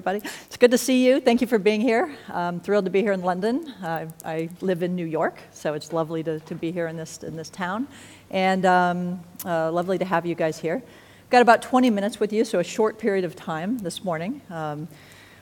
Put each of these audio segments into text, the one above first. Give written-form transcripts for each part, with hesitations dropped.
everybody. It's good to see you. Thank you for being here. I'm thrilled to be here in London. I live in New York, so it's lovely to be here in this town. And lovely to have you guys here. Got about 20 minutes with you, so a short period of time this morning,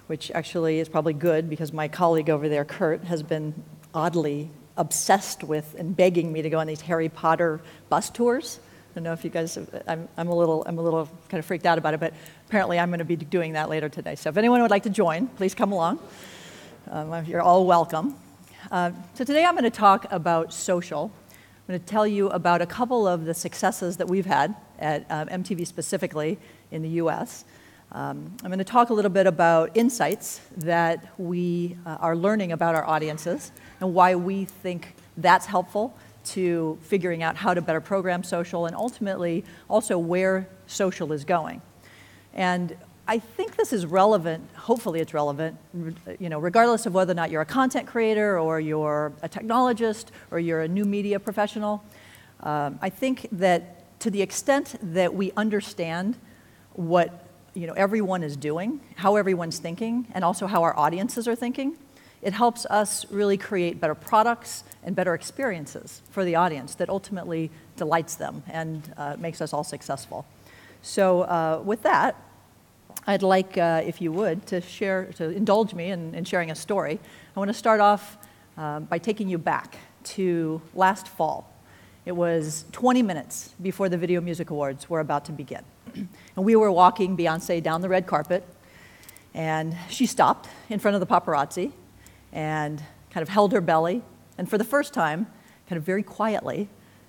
which actually is probably good because my colleague over there, Kurt, has been oddly obsessed with and begging me to go on these Harry Potter bus tours. I don't know if you guys, I'm a little kind of freaked out about it, but apparently I'm going to be doing that later today. So if anyone would like to join, please come along. You're all welcome. So today I'm going to talk about social. I'm going to tell you about a couple of the successes that we've had at MTV specifically in the US. I'm going to talk a little bit about insights that we are learning about our audiences and why we think that's helpful to figuring out how to better program social and ultimately also where social is going. And I think this is relevant, hopefully it's relevant, regardless of whether or not you're a content creator or you're a technologist or you're a new media professional. I think that to the extent that we understand what everyone is doing, how everyone's thinking, and also how our audiences are thinking, it helps us really create better products and better experiences for the audience that ultimately delights them and makes us all successful. So with that, I'd like, if you would, to indulge me in sharing a story. I want to start off by taking you back to last fall. It was 20 minutes before the Video Music Awards were about to begin. And we were walking Beyonce down the red carpet, and she stopped in front of the paparazzi and kind of held her belly, and for the first time, kind of very quietly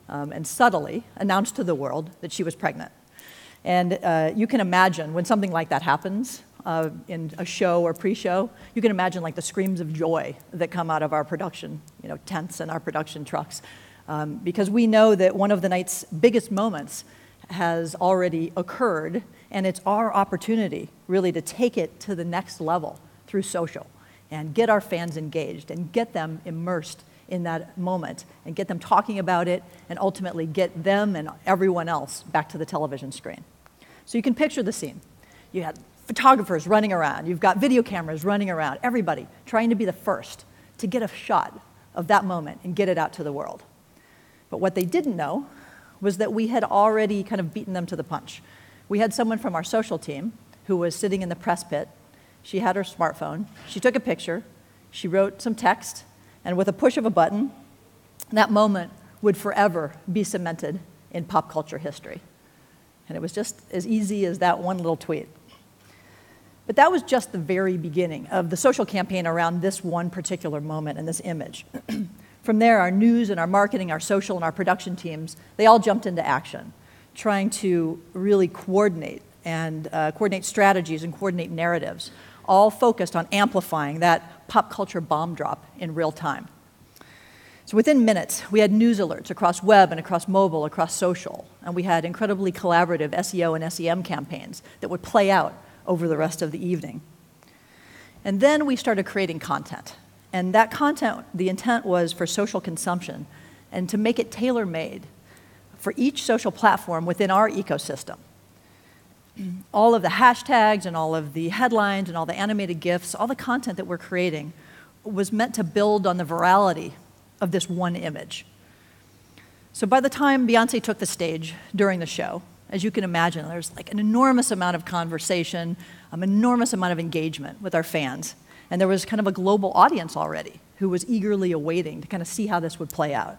and subtly announced to the world that she was pregnant. And you can imagine when something like that happens in a show or pre-show, you can imagine like the screams of joy that come out of our production tents and our production trucks. Because we know that one of the night's biggest moments has already occurred, and it's our opportunity really to take it to the next level through social and get our fans engaged and get them immersed in that moment and get them talking about it and ultimately get them and everyone else back to the television screen. So you can picture the scene. You had photographers running around, you've got video cameras running around, everybody trying to be the first to get a shot of that moment and get it out to the world. But what they didn't know was that we had already kind of beaten them to the punch. We had someone from our social team who was sitting in the press pit. She had her smartphone. She took a picture. She wrote some text. And with a push of a button, that moment would forever be cemented in pop culture history. And it was just as easy as that one little tweet. But that was just the very beginning of the social campaign around this one particular moment and this image. From there, our news and our marketing, our social and our production teams, they all jumped into action, trying to really coordinate and coordinate strategies and coordinate narratives, all focused on amplifying that pop culture bomb drop in real time. So within minutes, we had news alerts across web and across mobile, across social, and we had incredibly collaborative SEO and SEM campaigns that would play out over the rest of the evening. And then we started creating content. And that content, the intent was for social consumption and to make it tailor-made for each social platform within our ecosystem. All of the hashtags and all of the headlines and all the animated GIFs, all the content that we're creating was meant to build on the virality of this one image. So by the time Beyonce took the stage during the show, as you can imagine, there's like an enormous amount of conversation, an enormous amount of engagement with our fans. And there was kind of a global audience already who was eagerly awaiting to kind of see how this would play out.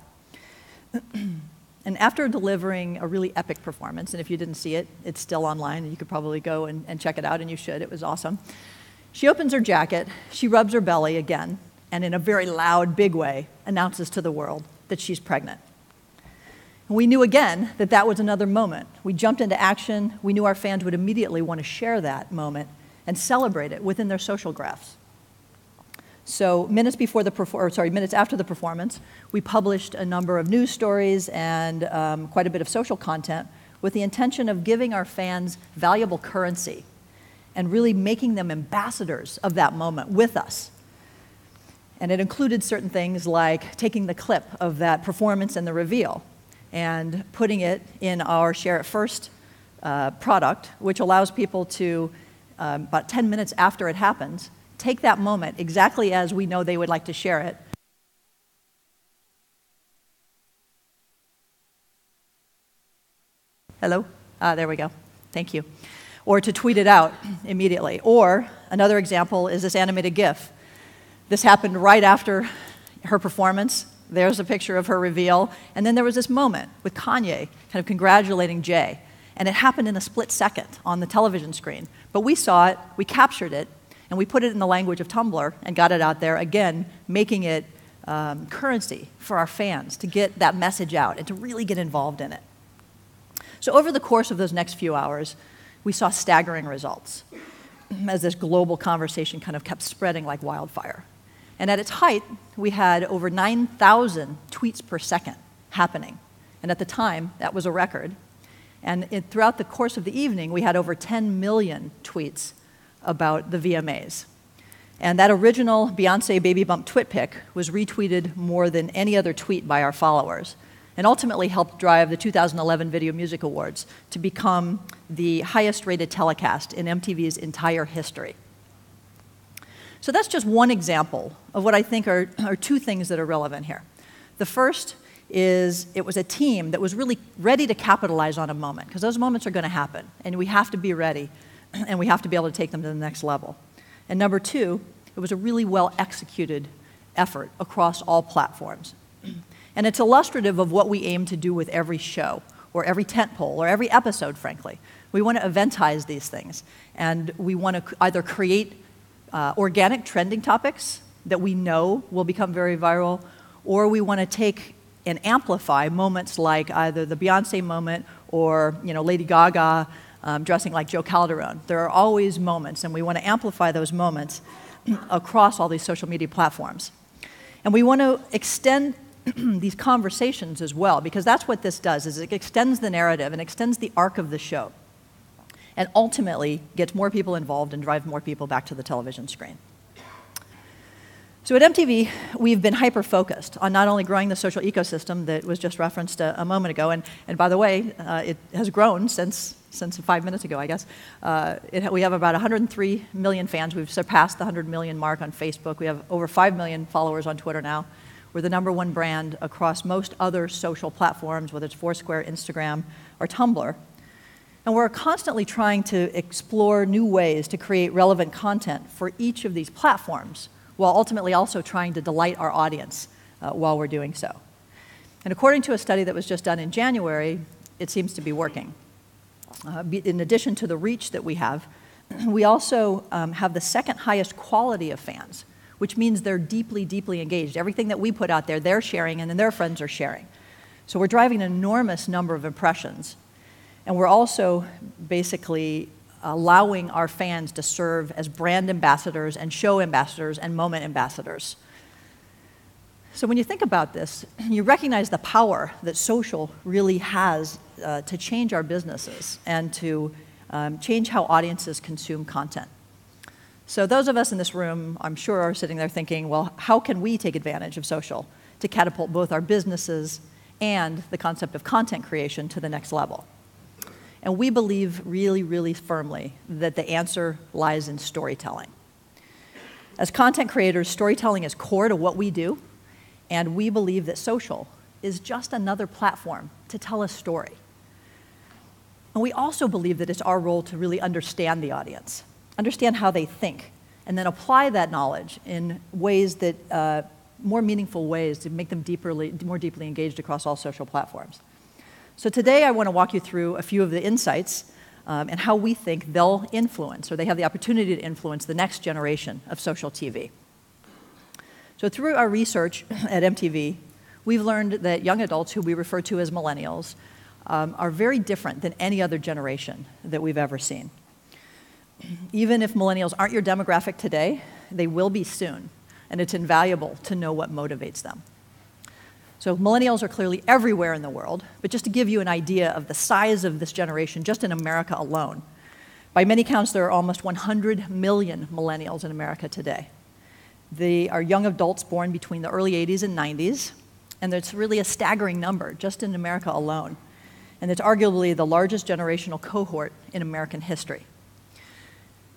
And after delivering a really epic performance, and if you didn't see it, it's still online, and you could probably go and check it out, and you should. It was awesome. She opens her jacket, she rubs her belly again, and in a very loud, big way, announces to the world that she's pregnant. And we knew again that that was another moment. We jumped into action. We knew our fans would immediately want to share that moment and celebrate it within their social graphs. So minutes after the performance, we published a number of news stories and quite a bit of social content with the intention of giving our fans valuable currency and really making them ambassadors of that moment with us. And it included certain things like taking the clip of that performance and the reveal and putting it in our Share It First product, which allows people to about 10 minutes after it happens, take that moment exactly as we know they would like to share it. Hello? There we go. Thank you. Or to tweet it out immediately. Or another example is this animated GIF. This happened right after her performance. There's a picture of her reveal. And then there was this moment with Kanye kind of congratulating Jay. And it happened in a split second on the television screen. But we saw it, we captured it, and we put it in the language of Tumblr and got it out there, again, making it currency for our fans to get that message out and to really get involved in it. So over the course of those next few hours, we saw staggering results as this global conversation kind of kept spreading like wildfire. And at its height, we had over 9,000 tweets per second happening. And at the time, that was a record. And throughout the course of the evening, we had over 10 million tweets about the VMAs. And that original Beyoncé baby bump twit pic was retweeted more than any other tweet by our followers, and ultimately helped drive the 2011 Video Music Awards to become the highest-rated telecast in MTV's entire history. So that's just one example of what I think are two things that are relevant here. The first is it was a team that was really ready to capitalize on a moment, because those moments are going to happen, and we have to be ready, and we have to be able to take them to the next level. And number two, it was a really well-executed effort across all platforms. And it's illustrative of what we aim to do with every show, or every tentpole, or every episode, frankly. We want to eventize these things, and we want to either create organic trending topics that we know will become very viral, or we want to take and amplify moments like either the Beyoncé moment or Lady Gaga dressing like Joe Calderone. There are always moments, and we want to amplify those moments across all these social media platforms. And we want to extend these conversations as well, because that's what this does, is it extends the narrative and extends the arc of the show, and ultimately gets more people involved and drives more people back to the television screen. So at MTV, we've been hyper-focused on not only growing the social ecosystem that was just referenced a moment ago, and by the way, it has grown since 5 minutes ago, I guess. We have about 103 million fans. We've surpassed the 100 million mark on Facebook. We have over 5 million followers on Twitter now. We're the #1 brand across most other social platforms, whether it's Foursquare, Instagram, or Tumblr. And we're constantly trying to explore new ways to create relevant content for each of these platforms, while ultimately also trying to delight our audience while we're doing so. And according to a study that was just done in January, it seems to be working. In addition to the reach that we have, we also have the second highest quality of fans, which means they're deeply, deeply engaged. Everything that we put out there, they're sharing, and then their friends are sharing. So we're driving an enormous number of impressions. And we're also basically allowing our fans to serve as brand ambassadors and show ambassadors and moment ambassadors. So when you think about this, you recognize the power that social really has to change our businesses and to change how audiences consume content. So those of us in this room, I'm sure, are sitting there thinking, well, how can we take advantage of social to catapult both our businesses and the concept of content creation to the next level? And we believe really, really firmly that the answer lies in storytelling. As content creators, storytelling is core to what we do, and we believe that social is just another platform to tell a story. And we also believe that it's our role to really understand the audience, understand how they think, and then apply that knowledge in ways that, more meaningful ways to make them more deeply engaged across all social platforms. So today I want to walk you through a few of the insights and how we think they'll influence, or they have the opportunity to influence, the next generation of social TV. So through our research at MTV, we've learned that young adults, who we refer to as millennials, are very different than any other generation that we've ever seen. Even if millennials aren't your demographic today, they will be soon, and it's invaluable to know what motivates them. So millennials are clearly everywhere in the world, but just to give you an idea of the size of this generation, just in America alone, by many counts, there are almost 100 million millennials in America today. They are young adults born between the early 80s and 90s, and it's really a staggering number just in America alone. And it's arguably the largest generational cohort in American history.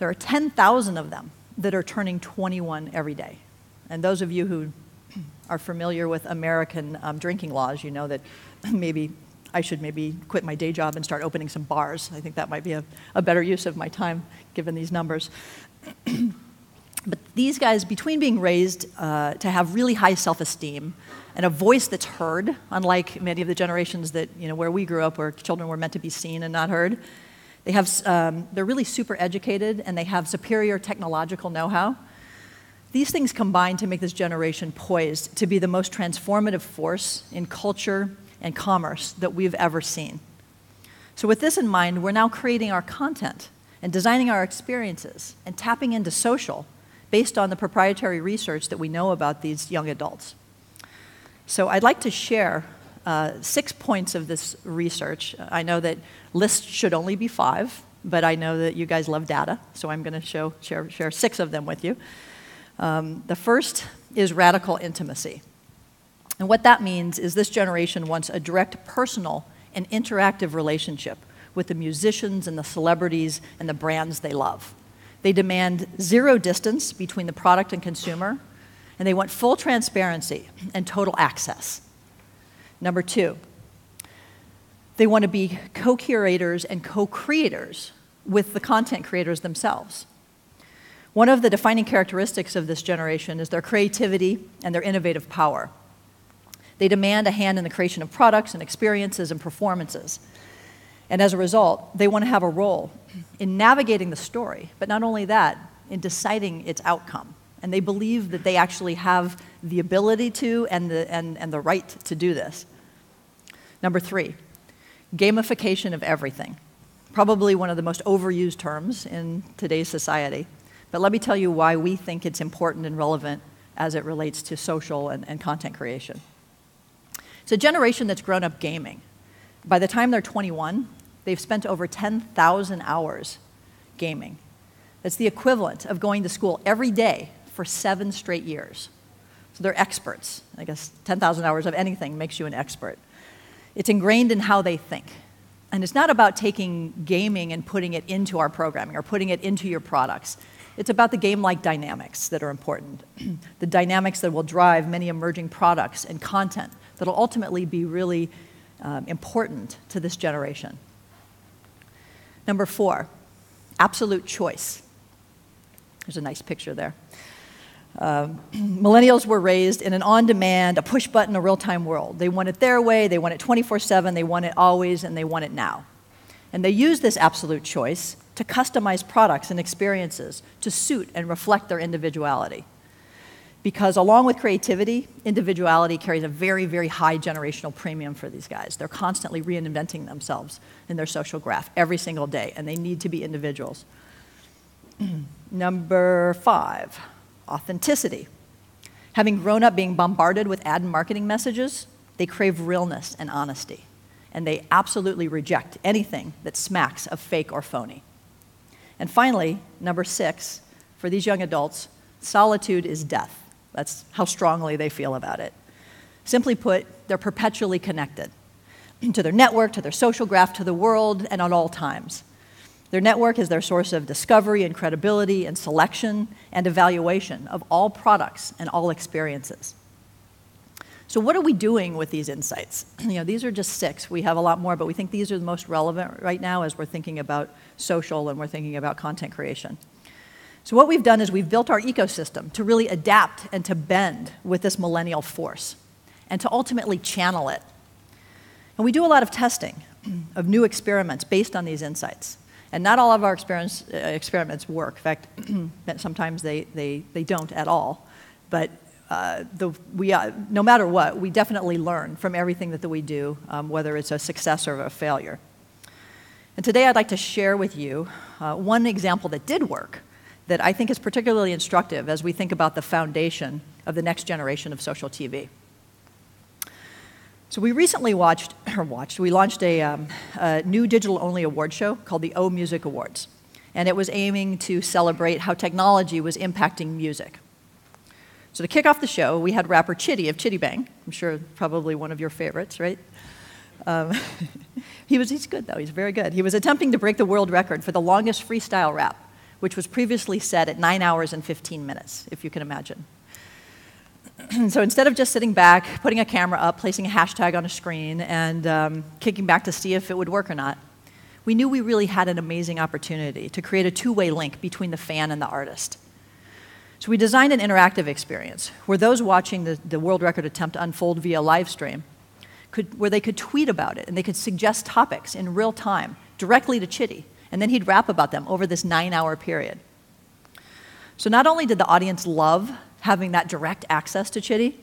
There are 10,000 of them that are turning 21 every day. And those of you who are familiar with American drinking laws, you know that maybe I should quit my day job and start opening some bars. I think that might be a better use of my time, given these numbers. But these guys, between being raised to have really high self-esteem and a voice that's heard, unlike many of the generations that, where we grew up, where children were meant to be seen and not heard, they're really super educated, and they have superior technological know-how. These things combine to make this generation poised to be the most transformative force in culture and commerce that we've ever seen. So with this in mind, we're now creating our content and designing our experiences and tapping into social based on the proprietary research that we know about these young adults. So I'd like to share 6 points of this research. I know that lists should only be 5, but I know that you guys love data, so I'm going to share 6 of them with you. The first is radical intimacy. And what that means is this generation wants a direct personal and interactive relationship with the musicians and the celebrities and the brands they love. They demand zero distance between the product and consumer, and they want full transparency and total access. Number 2, they want to be co-curators and co-creators with the content creators themselves. One of the defining characteristics of this generation is their creativity and their innovative power. They demand a hand in the creation of products and experiences and performances. And as a result, they want to have a role in navigating the story, but not only that, in deciding its outcome. And they believe that they actually have the ability to and the right to do this. Number 3, gamification of everything. Probably one of the most overused terms in today's society. But let me tell you why we think it's important and relevant as it relates to social and content creation. It's a generation that's grown up gaming. By the time they're 21, they've spent over 10,000 hours gaming. That's the equivalent of going to school every day for 7 straight years. So they're experts. I guess 10,000 hours of anything makes you an expert. It's ingrained in how they think. And it's not about taking gaming and putting it into our programming or putting it into your products. It's about the game-like dynamics that are important, the dynamics that will drive many emerging products and content that will ultimately be really important to this generation. Number 4, absolute choice. There's a nice picture there. Millennials were raised in an on-demand, a push-button, a real-time world. They want it their way, they want it 24/7, they want it always, and they want it now. And they use this absolute choice to customize products and experiences to suit and reflect their individuality. Because along with creativity, individuality carries a very, very high generational premium for these guys. They're constantly reinventing themselves in their social graph every single day, and they need to be individuals. Number 5, authenticity. Having grown up being bombarded with ad and marketing messages, they crave realness and honesty, and they absolutely reject anything that smacks of fake or phony. And finally, number 6, for these young adults, solitude is death. That's how strongly they feel about it. Simply put, they're perpetually connected to their network, to their social graph, to the world, and at all times. Their network is their source of discovery and credibility and selection and evaluation of all products and all experiences. So what are we doing with these insights? These are just 6. We have a lot more, but we think these are the most relevant right now as we're thinking about social and we're thinking about content creation. So what we've done is we've built our ecosystem to really adapt and to bend with this millennial force and to ultimately channel it. And we do a lot of testing of new experiments based on these insights. And not all of our experiments work. In fact, sometimes they don't at all. But no matter what, we definitely learn from everything that we do, whether it's a success or a failure. And today I'd like to share with you one example that did work that I think is particularly instructive as we think about the foundation of the next generation of social TV. So we recently launched a new digital-only award show called the O Music Awards. And it was aiming to celebrate how technology was impacting music. So to kick off the show, we had rapper Chitty of Chitty Bang. I'm sure probably one of your favorites, right? He's good, though. He's very good. He was attempting to break the world record for the longest freestyle rap, which was previously set at 9 hours and 15 minutes, if you can imagine. So instead of just sitting back, putting a camera up, placing a hashtag on a screen, and kicking back to see if it would work or not, we knew we really had an amazing opportunity to create a two-way link between the fan and the artist. So we designed an interactive experience where those watching the world record attempt to unfold via live stream, where they could tweet about it and they could suggest topics in real time directly to Chitty, and then he'd rap about them over this 9-hour period. So not only did the audience love having that direct access to Chitty,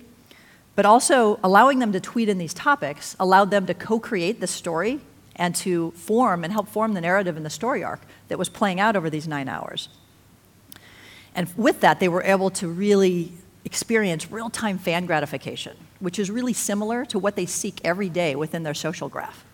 but also allowing them to tweet in these topics allowed them to co-create the story and to form and help form the narrative and the story arc that was playing out over these 9 hours. And with that, they were able to really experience real-time fan gratification, which is really similar to what they seek every day within their social graph.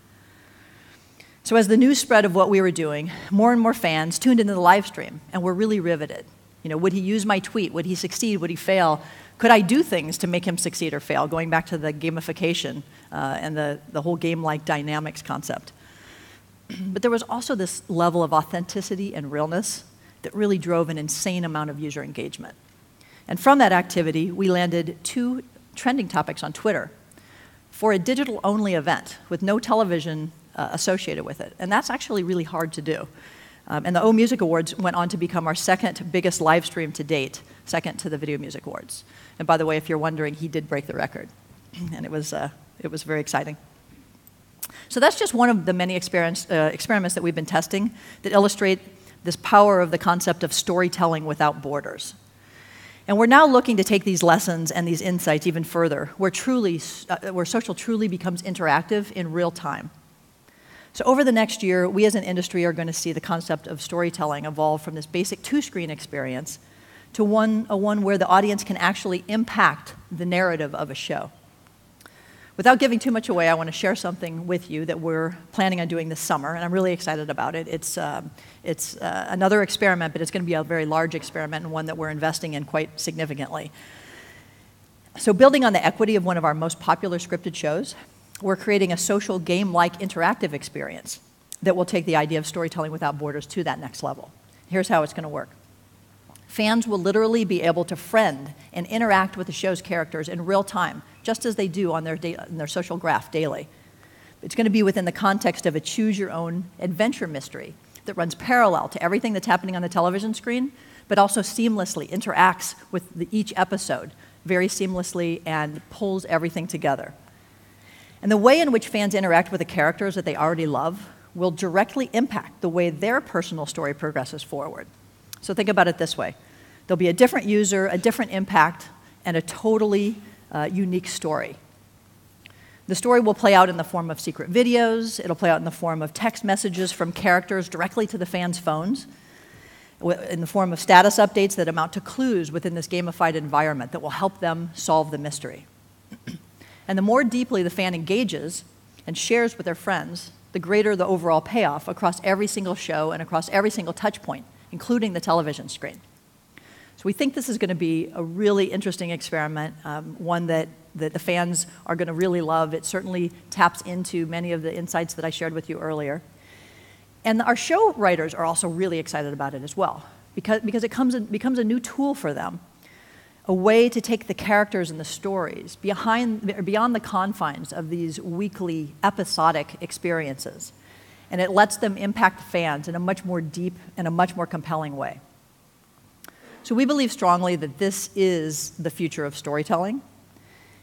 So as the news spread of what we were doing, more and more fans tuned into the live stream and were really riveted. You know, would he use my tweet? Would he succeed? Would he fail? Could I do things to make him succeed or fail? Going back to the gamification and the whole game-like dynamics concept. But there was also this level of authenticity and realness that really drove an insane amount of user engagement. And from that activity, we landed 2 trending topics on Twitter for a digital-only event with no television associated with it. And that's actually really hard to do. And the O Music Awards went on to become our second biggest live stream to date, second to the Video Music Awards. And by the way, if you're wondering, he did break the record. And it was very exciting. So that's just one of the many experiments that we've been testing that illustrate this power of the concept of storytelling without borders. And we're now looking to take these lessons and these insights even further, where social truly becomes interactive in real time. So over the next year, we as an industry are going to see the concept of storytelling evolve from this basic 2-screen experience to one where the audience can actually impact the narrative of a show. Without giving too much away, I want to share something with you that we're planning on doing this summer, and I'm really excited about it. It's another experiment, but it's going to be a very large experiment and one that we're investing in quite significantly. So building on the equity of one of our most popular scripted shows, we're creating a social game-like interactive experience that will take the idea of storytelling without borders to that next level. Here's how it's going to work. Fans will literally be able to friend and interact with the show's characters in real time, just as they do on their social graph daily. It's going to be within the context of a choose-your-own adventure mystery that runs parallel to everything that's happening on the television screen, but also seamlessly interacts with each episode very seamlessly and pulls everything together. And the way in which fans interact with the characters that they already love will directly impact the way their personal story progresses forward. So think about it this way. There'll be a different user, a different impact, and a totally unique story. The story will play out in the form of secret videos. It'll play out in the form of text messages from characters directly to the fans' phones, in the form of status updates that amount to clues within this gamified environment that will help them solve the mystery. And the more deeply the fan engages and shares with their friends, the greater the overall payoff across every single show and across every single touch point, including the television screen. So we think this is going to be a really interesting experiment, one that the fans are going to really love. It certainly taps into many of the insights that I shared with you earlier. And our show writers are also really excited about it as well, because it becomes a new tool for them, a way to take the characters and the stories beyond the confines of these weekly episodic experiences. And it lets them impact fans in a much more deep and a much more compelling way. So we believe strongly that this is the future of storytelling,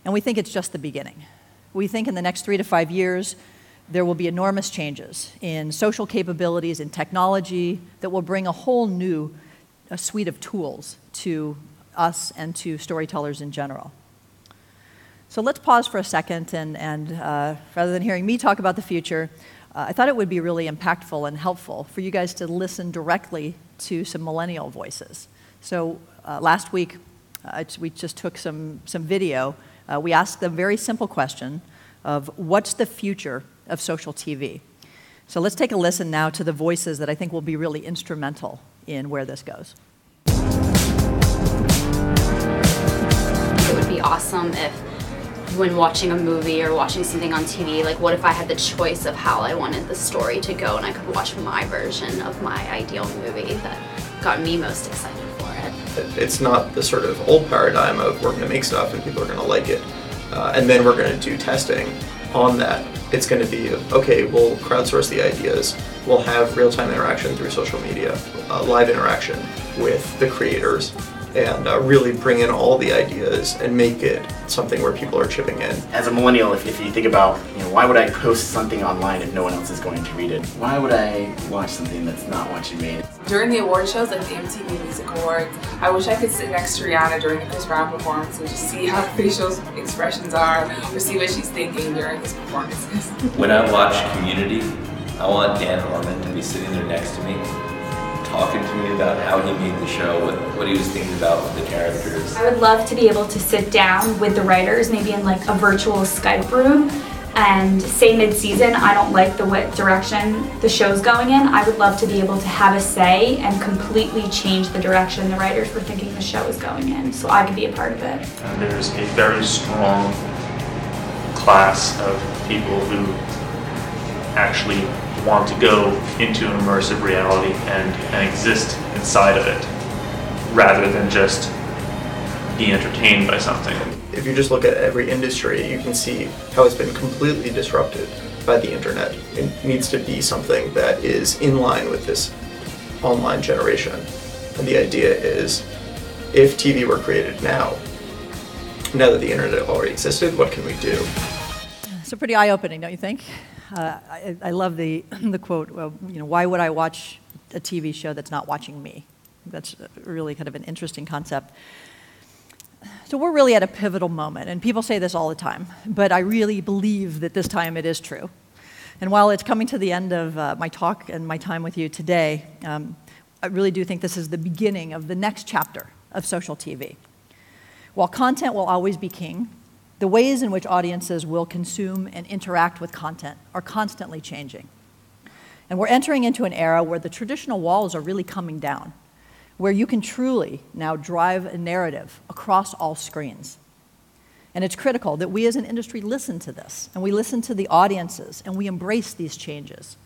and we think it's just the beginning. We think in the next 3 to 5 years, there will be enormous changes in social capabilities and technology that will bring a whole new suite of tools to us and to storytellers in general. So let's pause for a second, and rather than hearing me talk about the future, I thought it would be really impactful and helpful for you guys to listen directly to some millennial voices. So last week, we just took some video. We asked the very simple question of what's the future of social TV? So let's take a listen now to the voices that I think will be really instrumental in where this goes. It would be awesome if, when watching a movie or watching something on TV, like what if I had the choice of how I wanted the story to go and I could watch my version of my ideal movie that got me most excited for it. It's not the sort of old paradigm of we're going to make stuff and people are going to like it, and then we're going to do testing on that. It's going to be, okay, we'll crowdsource the ideas, we'll have real-time interaction through social media, live interaction with the creators, and really bring in all the ideas and make it something where people are chipping in. As a millennial, if you think about, why would I post something online if no one else is going to read it? Why would I watch something that's not what you made? During the award shows, like the MTV Music Awards, I wish I could sit next to Rihanna during the Chris Brown performance and just see how facial expressions are, or see what she's thinking during his performances. When I watch Community, I want Dan Harmon to be sitting there next to me, talking to me about how he made the show, what he was thinking about with the characters. I would love to be able to sit down with the writers, maybe in like a virtual Skype room, and say mid-season, I don't like the direction the show's going in. I would love to be able to have a say and completely change the direction the writers were thinking the show is going in, so I could be a part of it. And there's a very strong class of people who actually want to go into an immersive reality and exist inside of it, rather than just be entertained by something. If you just look at every industry, you can see how it's been completely disrupted by the internet. It needs to be something that is in line with this online generation. And the idea is, if TV were created now that the internet already existed, what can we do? So pretty eye-opening, don't you think? I love the quote, well, why would I watch a TV show that's not watching me? That's really kind of an interesting concept. So we're really at a pivotal moment, and people say this all the time, but I really believe that this time it is true. And while it's coming to the end of my talk and my time with you today, I really do think this is the beginning of the next chapter of social TV. While content will always be king, the ways in which audiences will consume and interact with content are constantly changing. And we're entering into an era where the traditional walls are really coming down, where you can truly now drive a narrative across all screens. And it's critical that we as an industry listen to this, and we listen to the audiences, and we embrace these changes.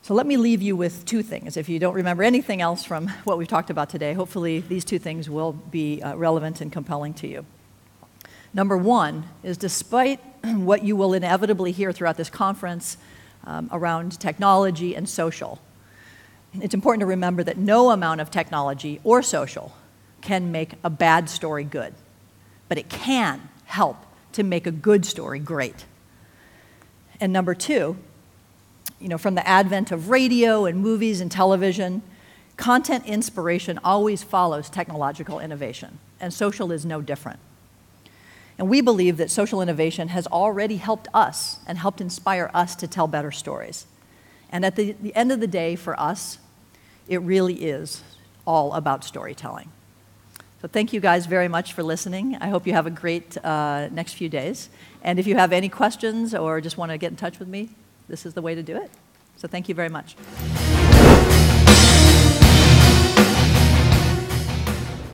So let me leave you with two things. If you don't remember anything else from what we've talked about today, hopefully these two things will be relevant and compelling to you. Number one is, despite what you will inevitably hear throughout this conference around technology and social, it's important to remember that no amount of technology or social can make a bad story good, but it can help to make a good story great. And number two, from the advent of radio and movies and television, content inspiration always follows technological innovation, and social is no different. And we believe that social innovation has already helped us and helped inspire us to tell better stories. And at the end of the day, for us, it really is all about storytelling. So thank you guys very much for listening. I hope you have a great next few days. And if you have any questions or just want to get in touch with me, this is the way to do it. So thank you very much.